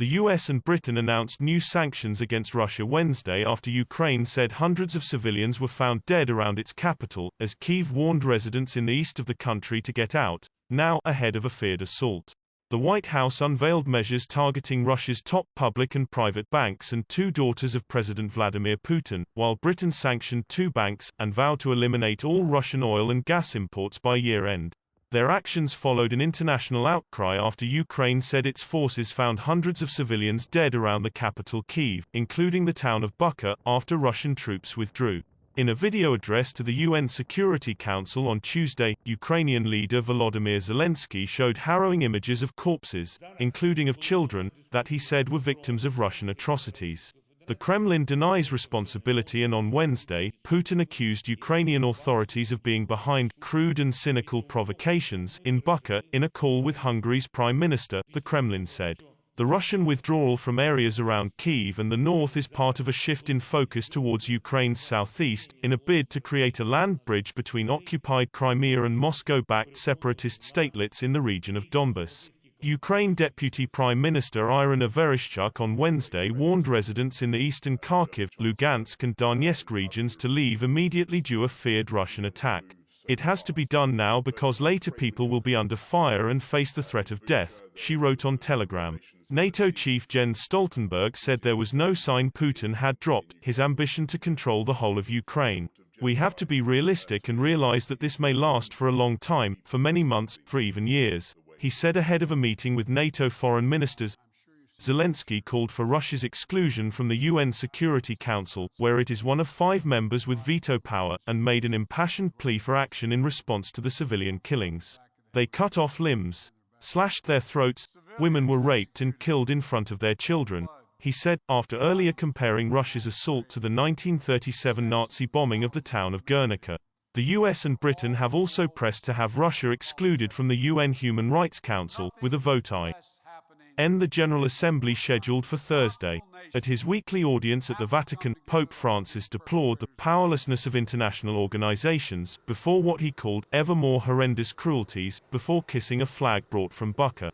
The US and Britain announced new sanctions against Russia Wednesday after Ukraine said hundreds of civilians were found dead around its capital, as Kyiv warned residents in the east of the country to get out, now ahead of a feared assault. The White House unveiled measures targeting Russia's top public and private banks and two daughters of President Vladimir Putin, while Britain sanctioned two banks, and vowed to eliminate all Russian oil and gas imports by year-end. Their actions followed an international outcry after Ukraine said its forces found hundreds of civilians dead around the capital Kyiv, including the town of Bucha, after Russian troops withdrew. In a video address to the UN Security Council on Tuesday, Ukrainian leader Volodymyr Zelensky showed harrowing images of corpses, including of children, that he said were victims of Russian atrocities. The Kremlin denies responsibility, and on Wednesday, Putin accused Ukrainian authorities of being behind crude and cynical provocations in Bucha. In a call with Hungary's Prime Minister, the Kremlin said, "The Russian withdrawal from areas around Kyiv and the north is part of a shift in focus towards Ukraine's southeast, in a bid to create a land bridge between occupied Crimea and Moscow-backed separatist statelets in the region of Donbas." Ukraine Deputy Prime Minister Irina Vereshchuk on Wednesday warned residents in the eastern Kharkiv, Lugansk and Donetsk regions to leave immediately due a feared Russian attack. "It has to be done now because later people will be under fire and face the threat of death," she wrote on Telegram. NATO chief Jens Stoltenberg said there was no sign Putin had dropped his ambition to control the whole of Ukraine. "We have to be realistic and realize that this may last for a long time, for many months, for even years," he said ahead of a meeting with NATO foreign ministers. Zelensky called for Russia's exclusion from the UN Security Council, where it is one of 5 members with veto power, and made an impassioned plea for action in response to the civilian killings. "They cut off limbs, slashed their throats, women were raped and killed in front of their children," he said, after earlier comparing Russia's assault to the 1937 Nazi bombing of the town of Guernica. The US and Britain have also pressed to have Russia excluded from the UN Human Rights Council, with a vote aye. N. The General Assembly scheduled for Thursday. At his weekly audience at the Vatican, Pope Francis deplored the powerlessness of international organizations before what he called ever more horrendous cruelties, before kissing a flag brought from Bucha.